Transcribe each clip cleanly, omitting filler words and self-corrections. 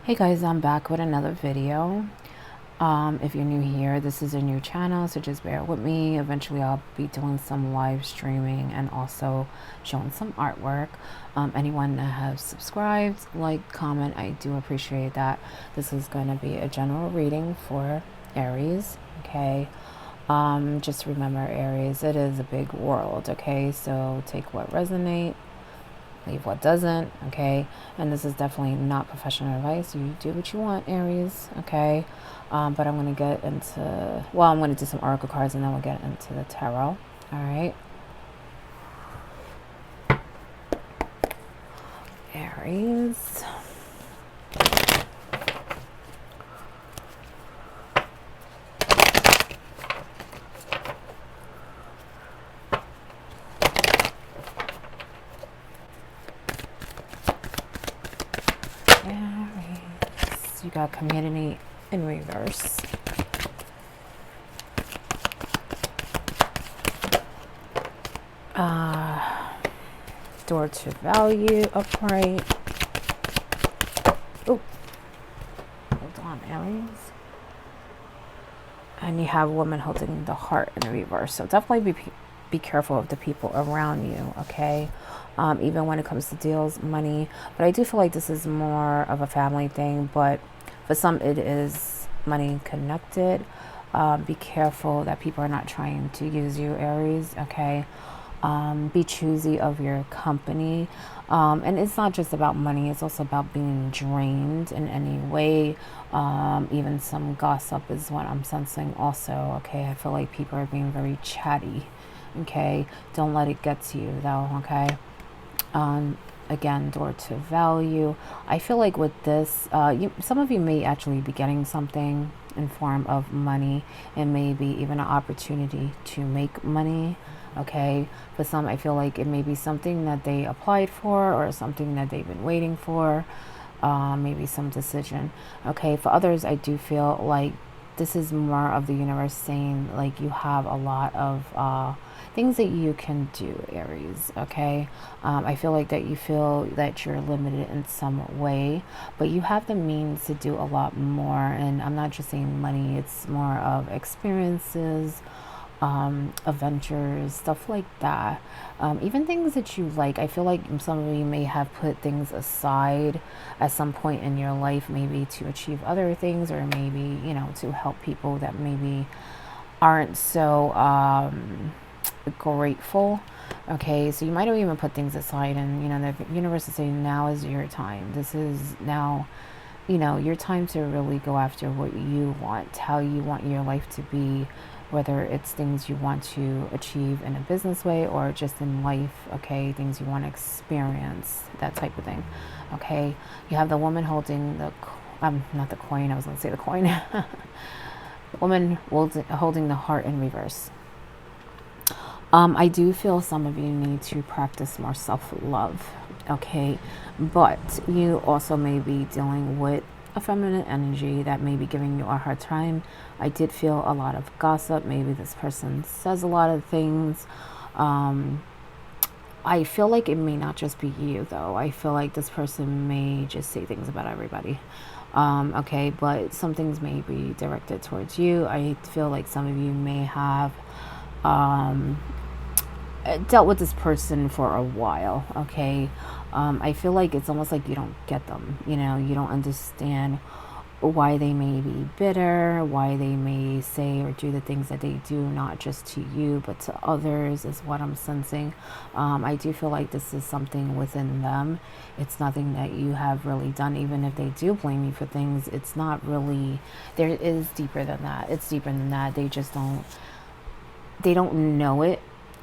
Hey guys, I'm back with another video. If you're new here, this is a new channel, so just bear with me. Eventually I'll be doing some live streaming and also showing some artwork. Anyone that has subscribed, like, comment, I do appreciate that. This is going to be a general reading for Aries, okay? Just remember, Aries, it is a big world, okay? So take what resonates, leave what doesn't, okay? And this is definitely not professional advice. You do what you want, Aries, okay? But I'm going to get into, well, I'm going to do some oracle cards and then we'll get into the tarot, all right? Aries. Aries. You got community in reverse. Door to value upright. Oh, hold on, Aries. And you have woman holding the heart in the reverse. So definitely be careful of the people around you, okay? Even when it comes to deals, money. But I do feel like this is more of a family thing, but for some it is money connected. Be careful that people are not trying to use you, Aries, okay? Be choosy of your company. And it's not just about money, it's also about being drained in any way. Even some gossip is what I'm sensing also, okay? I feel like people are being very chatty, okay? Don't let it get to you though, okay? Again, door to value. I feel like with this, some of you may actually be getting something in form of money and maybe even an opportunity to make money, okay? For some, I feel like it may be something that they applied for or something that they've been waiting for, maybe some decision, okay? For others, I do feel like this is more of the universe saying like you have a lot of things that you can do, Aries, okay? I feel like that you feel that you're limited in some way, but you have the means to do a lot more. And I'm not just saying money, it's more of experiences, adventures, stuff like that. Even things that you like. I feel like some of you may have put things aside at some point in your life, maybe to achieve other things, or maybe, you know, to help people that maybe aren't so grateful, okay? So you might have even put things aside, and you know the universe is saying now is your time. This is now, you know, your time to really go after what you want, how you want your life to be, whether it's things you want to achieve in a business way or just in life, okay? Things you want to experience, that type of thing, okay? You have the woman holding the not the coin, I was going to say the coin. Woman holding the heart in reverse. I do feel some of you need to practice more self-love, okay? But you also may be dealing with a feminine energy that may be giving you a hard time. I did feel a lot of gossip. Maybe this person says a lot of things. I feel like it may not just be you, though. I feel like this person may just say things about everybody. Okay, but some things may be directed towards you. I feel like some of you may have dealt with this person for a while, okay? I feel like it's almost like you don't get them, you know, you don't understand why they may be bitter, why they may say or do the things that they do, not just to you, but to others, is what I'm sensing. I do feel like this is something within them. It's nothing that you have really done. Even if they do blame you for things, it's not really, there is deeper than that. It's deeper than that. They just don't, they don't know it,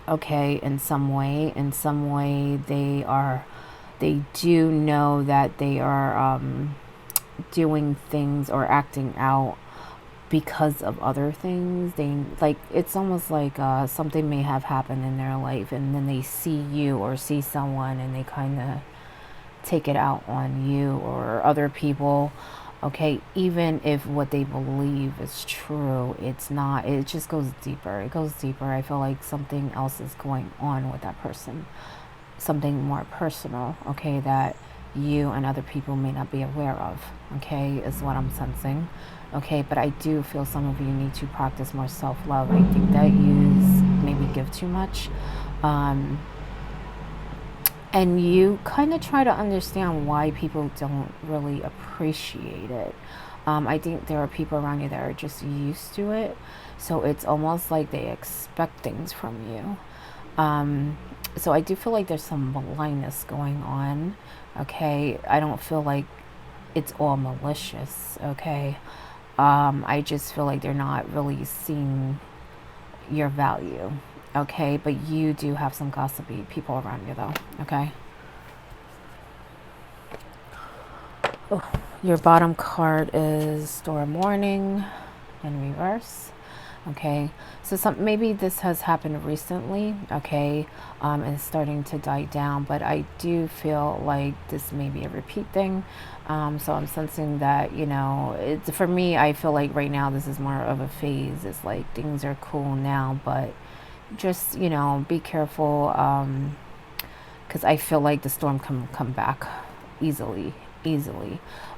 okay? In some way they do know that they are doing things or acting out because of other things. They, like, it's almost like something may have happened in their life and then they see you or see someone and they kind of take it out on you or other people, okay? Even if what they believe is true, it's not. It just goes deeper. It goes deeper. I feel like something else is going on with that person, something more personal, okay, that you and other people may not be aware of, okay, is what I'm sensing. Okay, but I do feel some of you need to practice more self-love. I think that you maybe give too much. And you kind of try to understand why people don't really appreciate it. I think there are people around you that are just used to it. So it's almost like they expect things from you. So I do feel like there's some blindness going on. Okay. I don't feel like it's all malicious. Okay. I just feel like they're not really seeing your value. Okay. But you do have some gossipy people around you though. Okay. Oh, your bottom card is Store Morning in reverse. Okay, so maybe this has happened recently, okay, and it's starting to die down, but I do feel like this may be a repeat thing. So I'm sensing that, for me, I feel like right now this is more of a phase. It's like things are cool now, but just, be careful, because I feel like the storm can come back easily.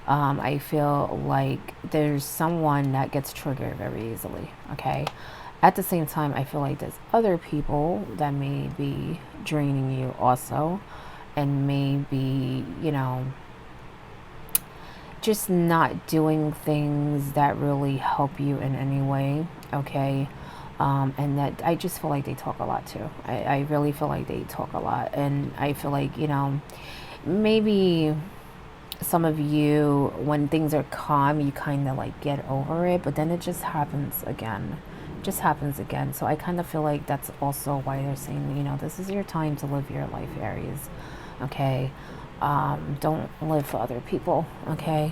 I feel like there's someone that gets triggered very easily. Okay. At the same time, I feel like there's other people that may be draining you also, and maybe, just not doing things that really help you in any way. Okay. And that I just feel like they talk a lot too. I really feel like they talk a lot. And I feel like, maybe some of you, when things are calm, you kind of like get over it, but then it just happens again. So I kind of feel like that's also why they're saying, this is your time to live your life, Aries. Okay. Don't live for other people. Okay.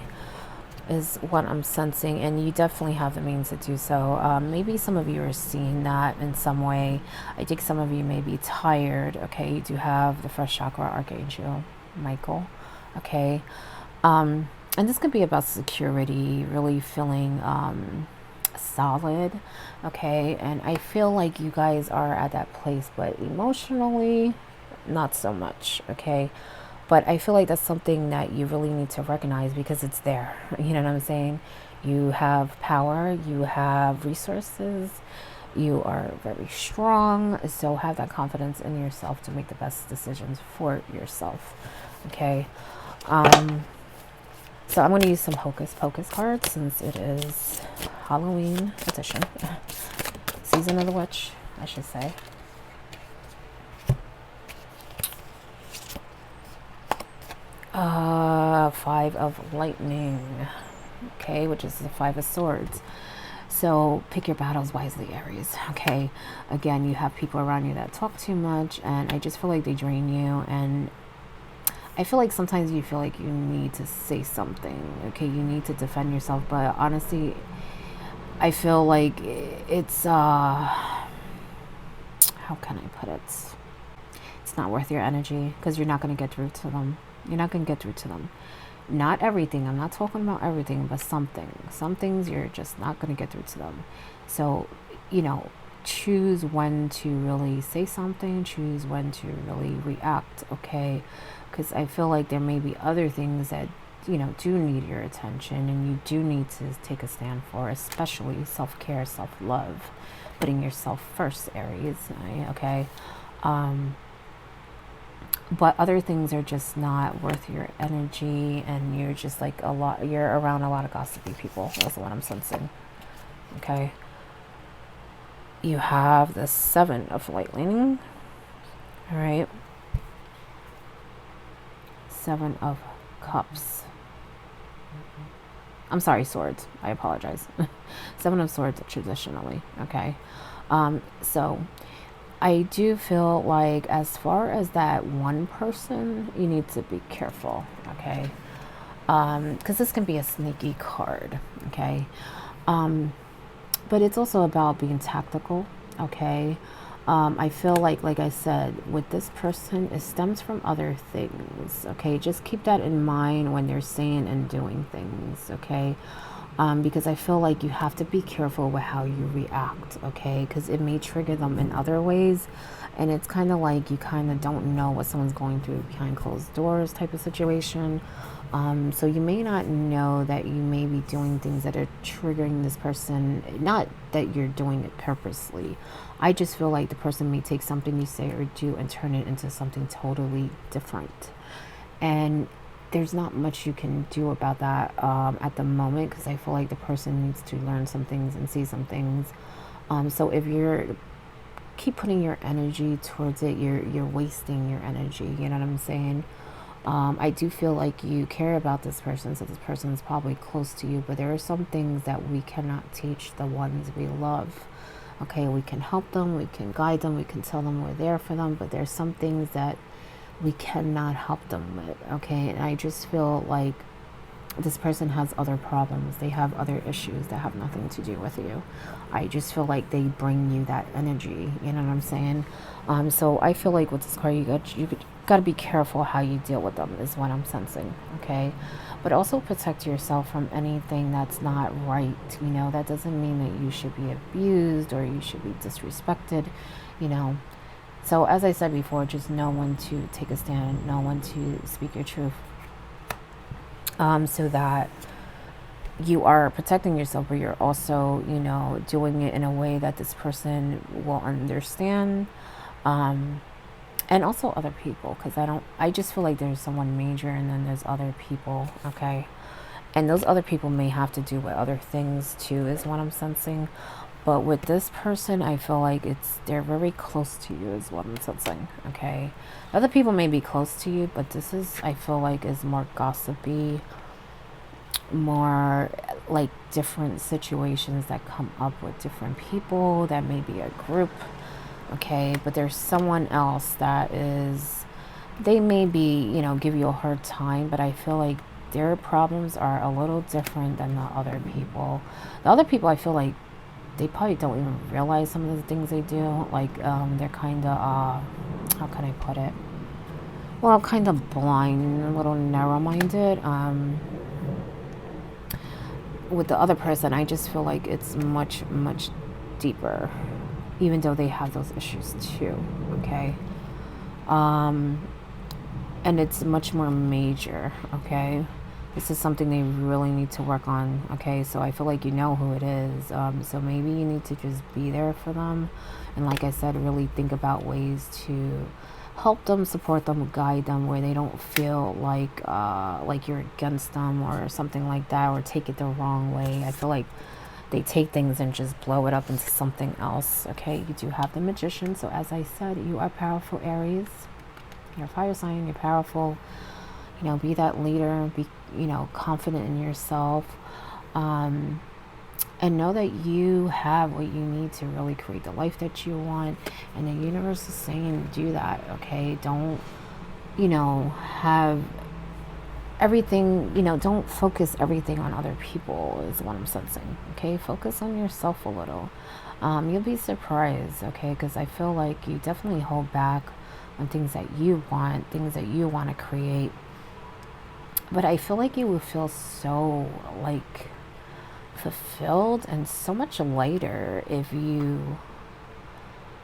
Is what I'm sensing, and you definitely have the means to do so. Maybe some of you are seeing that in some way. I think some of you may be tired. Okay. You do have the first chakra archangel, Michael. Okay. And this could be about security, really feeling solid. Okay. And I feel like you guys are at that place, but emotionally, not so much. Okay. But I feel like that's something that you really need to recognize because it's there. You know what I'm saying? You have power, you have resources, you are very strong. So have that confidence in yourself to make the best decisions for yourself. Okay. So I'm going to use some Hocus Pocus cards since it is Halloween edition. Season of the Witch, I should say. Five of Lightning. Okay, which is the Five of Swords. So pick your battles wisely, Aries. Okay. Again, you have people around you that talk too much, and I just feel like they drain you, and I feel like sometimes you feel like you need to say something. Okay, you need to defend yourself, but honestly, I feel like it's how can I put it? It's not worth your energy because you're not going to get through to them. Not everything. I'm not talking about everything, but some things you're just not going to get through to them. So, choose when to really say something, choose when to really react. Okay. Because I feel like there may be other things that, do need your attention, and you do need to take a stand for, especially self-care, self-love, putting yourself first, Aries. Okay. But other things are just not worth your energy, and you're just like you're around a lot of gossipy people. That's what I'm sensing. Okay. You have the Seven of Lightning. All right. Seven of Cups. I'm sorry, Swords. I apologize. Seven of Swords traditionally. Okay. So I do feel like as far as that one person, you need to be careful. Okay. Because this can be a sneaky card. Okay. But it's also about being tactical. Okay. I feel like I said, with this person, it stems from other things. Okay. Just keep that in mind when they're saying and doing things. Okay. because I feel like you have to be careful with how you react, okay? Because it may trigger them in other ways. And it's kind of like you kind of don't know what someone's going through behind closed doors type of situation. So you may not know that you may be doing things that are triggering this person. Not that you're doing it purposely. I just feel like the person may take something you say or do and turn it into something totally different. And there's not much you can do about that at the moment, because I feel like the person needs to learn some things and see some things. So if you're keep putting your energy towards it, you're wasting your energy. You know what I'm saying? I do feel like you care about this person, so this person is probably close to you. But there are some things that we cannot teach the ones we love. Okay, we can help them, we can guide them, we can tell them we're there for them. But there's some things that we cannot help them with. Okay, and I just feel like this person has other problems. They have other issues that have nothing to do with you. I just feel like they bring you that energy. You know what I'm saying? So I feel like with this card, you got to be careful how you deal with them. Is what I'm sensing. Okay, but also protect yourself from anything that's not right. You know, that doesn't mean that you should be abused or you should be disrespected. You know. So as I said before, just know when to take a stand, know when to speak your truth. So that you are protecting yourself, but you're also, you know, doing it in a way that this person will understand, and also other people, because I just feel like there's someone major and then there's other people, okay? And those other people may have to do with other things too, is what I'm sensing. But with this person, I feel like they're very close to you, is what I'm sensing, okay? Other people may be close to you, but this is, I feel like, is more gossipy, more like different situations that come up with different people, that may be a group, okay? But there's someone else that is, they may be, you know, give you a hard time, but I feel like their problems are a little different than the other people. The other people, I feel like they probably don't even realize some of the things they do. Like, they're kind of, how can I put it? Well, kind of blind, a little narrow-minded. With the other person, I just feel like it's much, much deeper, even though they have those issues too, okay? And it's much more major, okay? This is something they really need to work on, okay? So I feel like you know who it is. So maybe you need to just be there for them. And like I said, really think about ways to help them, support them, guide them, where they don't feel like you're against them or something like that, or take it the wrong way. I feel like they take things and just blow it up into something else, okay? You do have the Magician. So as I said, you are powerful, Aries. You're a fire sign, you're powerful. You know, be that leader, be, you know, confident in yourself. And know that you have what you need to really create the life that you want. And the universe is saying do that, okay? Don't, you know, have everything, you know, don't focus everything on other people, is what I'm sensing, okay? Focus on yourself a little. You'll be surprised, okay? Because I feel like you definitely hold back on things that you want, things that you want to create. But I feel like you will feel so, like, fulfilled and so much lighter if you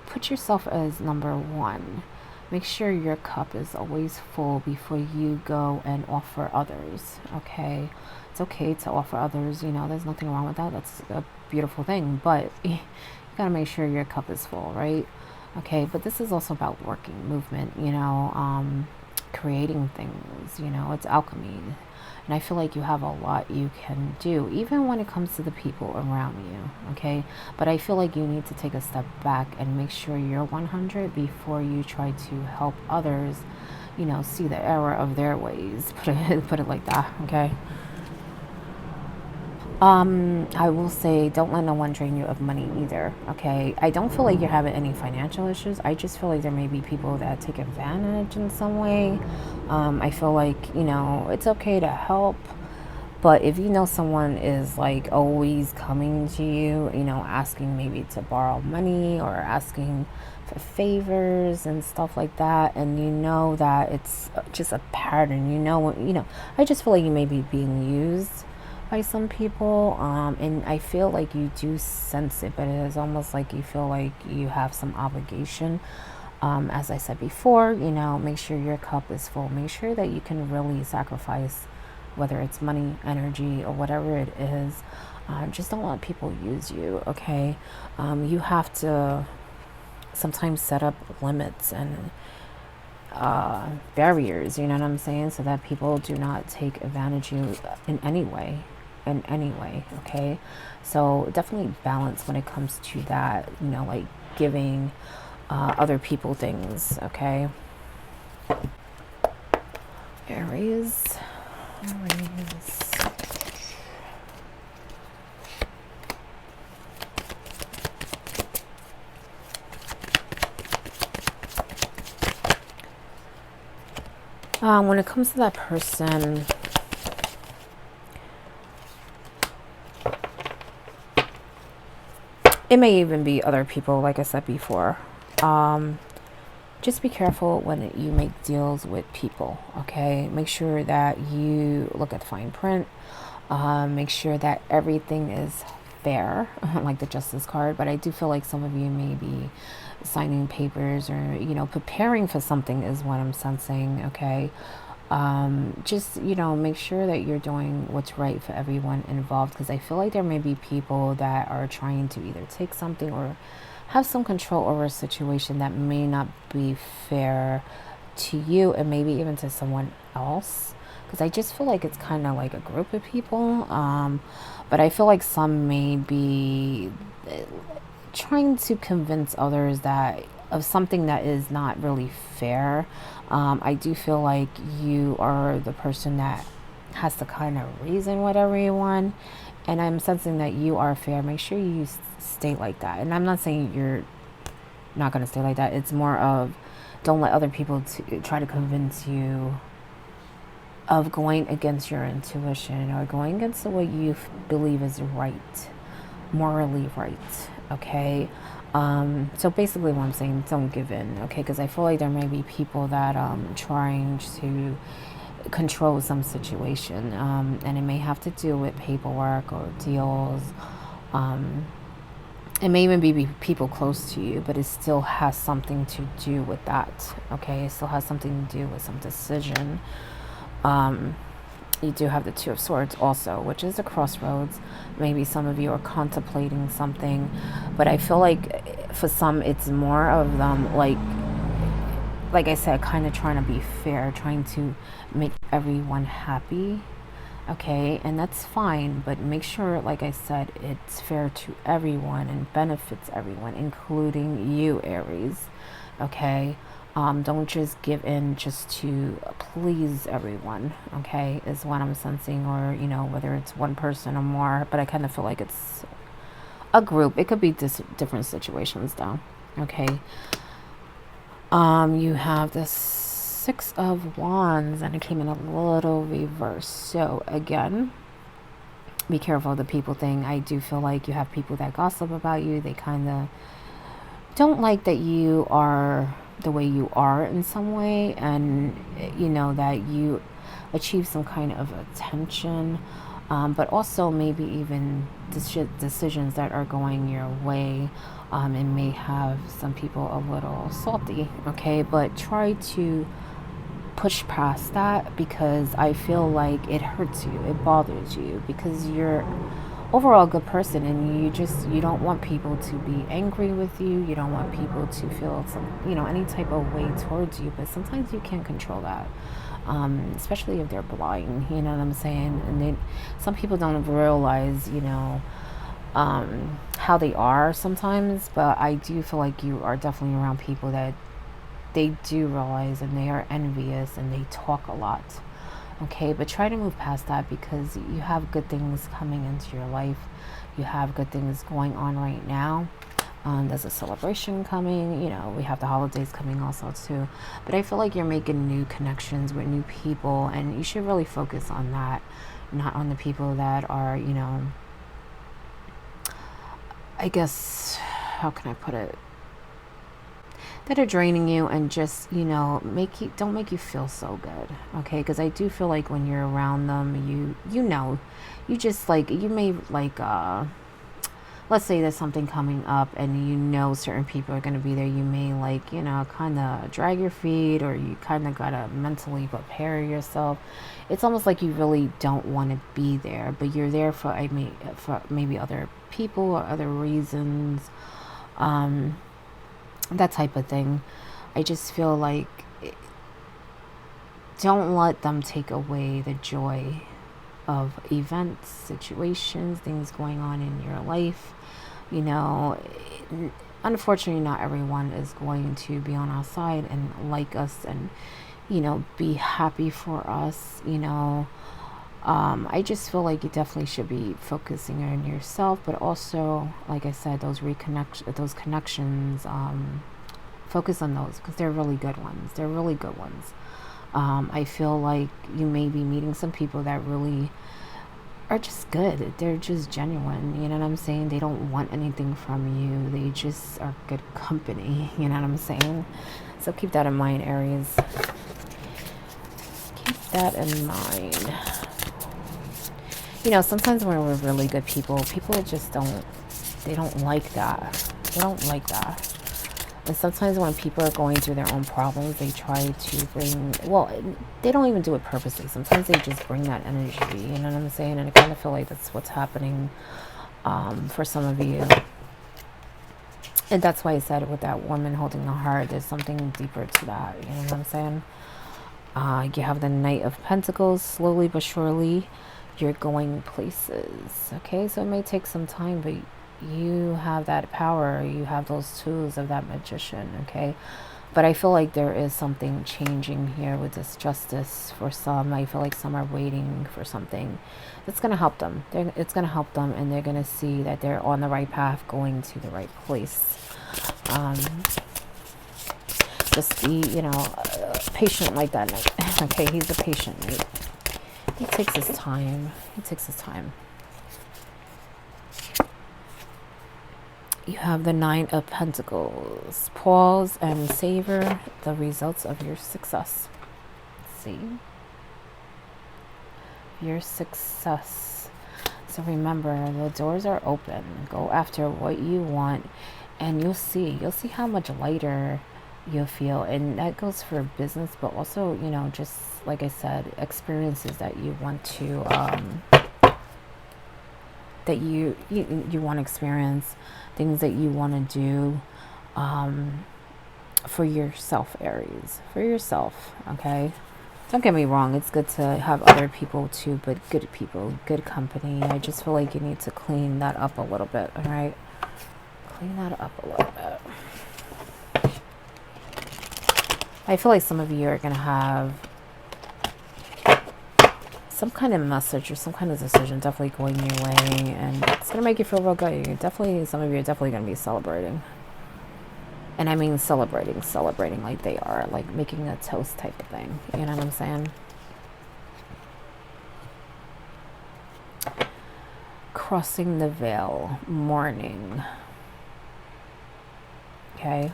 put yourself as number one. Make sure your cup is always full before you go and offer others, okay? It's okay to offer others, you know, there's nothing wrong with that. That's a beautiful thing, but you gotta make sure your cup is full, right? Okay, but this is also about working, movement, you know, creating things, you know, it's alchemy. And I feel like you have a lot you can do, even when it comes to the people around you, okay? But I feel like you need to take a step back and make sure you're 100 before you try to help others, you know, see the error of their ways. Put it like that, okay? I will say, don't let no one drain you of money either, okay? I don't feel like you're having any financial issues. I just feel like there may be people that take advantage in some way. I feel like, you know, it's okay to help, but if you know someone is like always coming to you, you know, asking maybe to borrow money or asking for favors and stuff like that, and you know that it's just a pattern, you know, I just feel like you may be being used. by some people, and I feel like you do sense it, but it is almost like you feel like you have some obligation. As I said before, make sure your cup is full. Make sure that you can really sacrifice, whether it's money, energy, or whatever it is. Just don't let people use you, okay? You have to sometimes set up limits and barriers, you know what I'm saying? So that people do not take advantage of you in any way. In any way, okay? So definitely balance when it comes to that, like giving other people things, okay? Aries. When it comes to that person, it may even be other people, like I said before. Just be careful when you make deals with people, okay? Make sure that you look at the fine print. Make sure that everything is fair, like the justice card. But I do feel like some of you may be signing papers or, preparing for something is what I'm sensing, okay? Just, make sure that you're doing what's right for everyone involved, because I feel like there may be people that are trying to either take something or have some control over a situation that may not be fair to you and maybe even to someone else, because I just feel like it's kind of like a group of people, but I feel like some may be trying to convince others that of something that is not really fair. I do feel like you are the person that has to kind of reason with everyone, and I'm sensing that you are fair. Make sure you stay like that. And I'm not saying you're not going to stay like that. It's more of don't let other people try to convince you of going against your intuition or going against what you believe is right, morally right, okay? So basically what I'm saying, don't give in, okay? Because I feel like there may be people that trying to control some situation, and it may have to do with paperwork or deals. It may even be people close to you, but it still has something to do with that, okay? It still has something to do with some decision. You do have the Two of Swords also, which is a crossroads. Maybe some of you are contemplating something, but I feel like for some it's more of them like I said, kind of trying to be fair, trying to make everyone happy, okay? And that's fine, but make sure, like I said, it's fair to everyone and benefits everyone, including you, Aries, okay? Don't just give in just to please everyone, okay, is what I'm sensing, or, whether it's one person or more, but I kind of feel like it's a group. It could be different situations, though, okay? You have the Six of Wands, and it came in a little reverse. So, again, be careful of the people thing. I do feel like you have people that gossip about you. They kind of don't like that you are the way you are in some way, and that you achieve some kind of attention, but also maybe even decisions that are going your way, and may have some people a little salty, okay? But try to push past that, because I feel like it hurts you, it bothers you, because you're overall a good person, and you don't want people to be angry with you. You don't want people to feel any type of way towards you, but sometimes you can't control that, especially if they're blind, you know what I'm saying? And some people don't realize how they are sometimes, but I do feel like you are definitely around people that they do realize, and they are envious, and they talk a lot. Okay, but try to move past that, because you have good things coming into your life. You have good things going on right now. There's a celebration coming. We have the holidays coming also too. But I feel like you're making new connections with new people, and you should really focus on that, not on the people that are, I guess, how can I put it? that are draining you and just, you know, don't make you feel so good, okay? Because I do feel like when you're around them, you know, you just like, you may like, let's say there's something coming up and you know certain people are going to be there, you may like, you know, kind of drag your feet, or you kind of got to mentally prepare yourself. It's almost like you really don't want to be there, but you're there for, for maybe other people or other reasons, that type of thing. I just feel like don't let them take away the joy of events, situations, things going on in your life. You know, unfortunately, not everyone is going to be on our side and like us and, you know, be happy for us, you know. I just feel like you definitely should be focusing on yourself, but also, like I said, those connections, focus on those because they're really good ones. They're really good ones. I feel like you may be meeting some people that really are just good. They're just genuine. You know what I'm saying? They don't want anything from you. They just are good company. You know what I'm saying? So keep that in mind, Aries. Keep that in mind. You know, sometimes when we're really good people just they don't like that. They don't like that. And sometimes when people are going through their own problems, they try to bring, well, they don't even do it purposely. Sometimes they just bring that energy, you know what I'm saying? And I kind of feel like that's what's happening for some of you. And that's why I said with that woman holding the heart, there's something deeper to that, you know what I'm saying? You have the Knight of Pentacles. Slowly but surely, you're going places, okay? So it may take some time, but you have that power. You have those tools of that magician, okay? But I feel like there is something changing here with this justice for some. I feel like some are waiting for something that's going to help them. It's going to help them, and they're going to see that they're on the right path, going to the right place. Just be, you know, patient like that Knight. Okay, he's a patient Knight. He takes his time. He takes his time. You have the Nine of Pentacles. Pause and savor the results of your success. See? Your success. So remember, the doors are open. Go after what you want, and you'll see how much lighter you'll feel. And that goes for business, but also, you know, just like I said, experiences that you want to that you want to experience, things that you want to do for yourself, Aries, for yourself. Okay, don't get me wrong, it's good to have other people too, but good people, good company. I just feel like you need to clean that up a little bit. All right, clean that up a little bit. I feel like some of you are going to have some kind of message or some kind of decision definitely going your way, and it's going to make you feel real good. Some of you are definitely going to be celebrating. And I mean celebrating like they are, like making a toast type of thing. You know what I'm saying? Crossing the veil, mourning. Okay?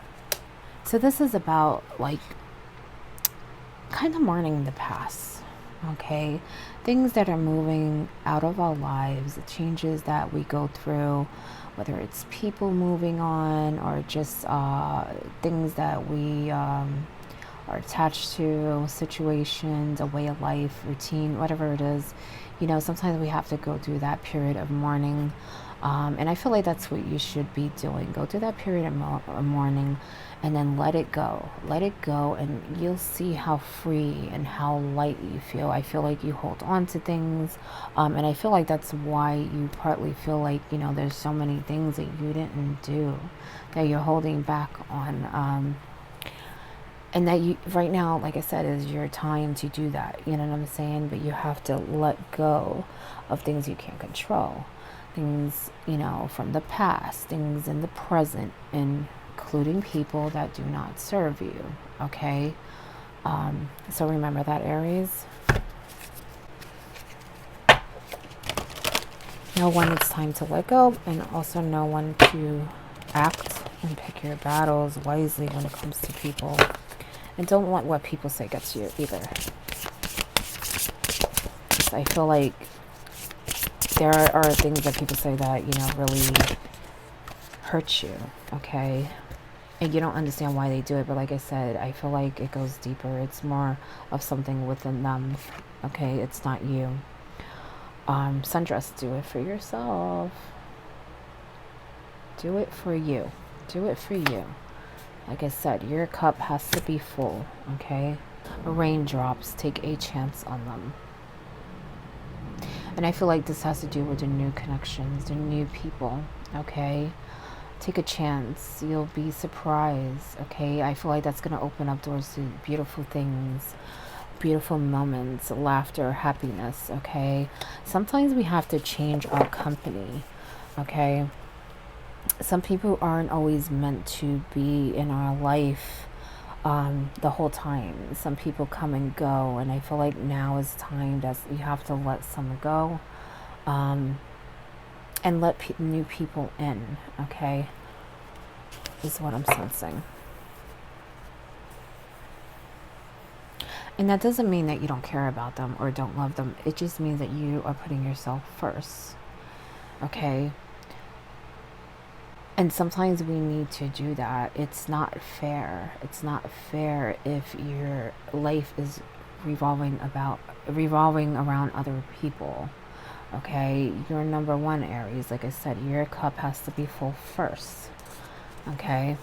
So this is about like kind of mourning the past, okay? Things that are moving out of our lives, the changes that we go through, whether it's people moving on or just things that we are attached to, situations, a way of life, routine, whatever it is. You know, sometimes we have to go through that period of mourning. And I feel like that's what you should be doing. Go through that period of mourning and then let it go. Let it go, and you'll see how free and how light you feel. I feel like you hold on to things. And I feel like that's why you partly feel like, you know, there's so many things that you didn't do that you're holding back on. And that you, right now, like I said, is your time to do that. You know what I'm saying? But you have to let go of things you can't control. Things, you know, from the past, things in the present, including people that do not serve you. Okay? So remember that, Aries. Know when it's time to let go, and also know when to act And pick your battles wisely when it comes to people. And don't let what people say get to you either. I feel like there are things that people say that, really hurt you, okay? And you don't understand why they do it, but like I said, I feel like it goes deeper. It's more of something within them, okay? It's not you. Sundress, do it for yourself. Do it for you. Do it for you. Like I said, your cup has to be full, okay? Raindrops, take a chance on them. And I feel like this has to do with the new connections, the new people, okay? Take a chance. You'll be surprised, okay? I feel like that's going to open up doors to beautiful things, beautiful moments, laughter, happiness, okay? Sometimes we have to change our company, okay? Some people aren't always meant to be in our life the whole time. Some people come and go, and I feel like now is time that you have to let some go, and let new people in, okay? Is what I'm sensing. And that doesn't mean that you don't care about them or don't love them. It just means that you are putting yourself first, okay? And sometimes we need to do that. It's not fair. It's not fair if your life is revolving around other people. Okay, you're number one, Aries. Like I said, your cup has to be full first. Okay.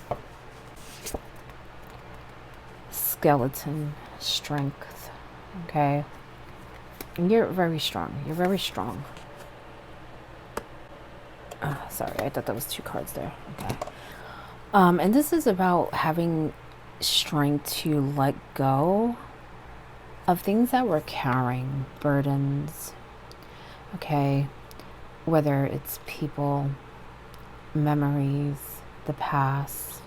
Skeleton, strength. Okay. And you're very strong. You're very strong. Sorry, I thought that was 2 cards there. Okay. And this is about having strength to let go of things that we're carrying, burdens, okay? Whether it's people, memories, the past,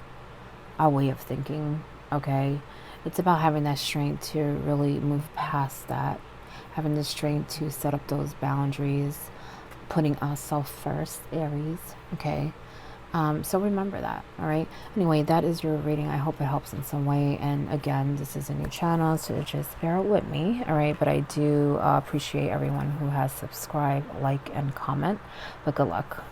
our way of thinking, okay? It's about having that strength to really move past that, having the strength to set up those boundaries, putting ourselves first, Aries, okay? So remember that, all right? Anyway, that is your reading. I hope it helps in some way. And again, this is a new channel, so just bear with me, all right? But I do appreciate everyone who has subscribed, like, and comment. But good luck.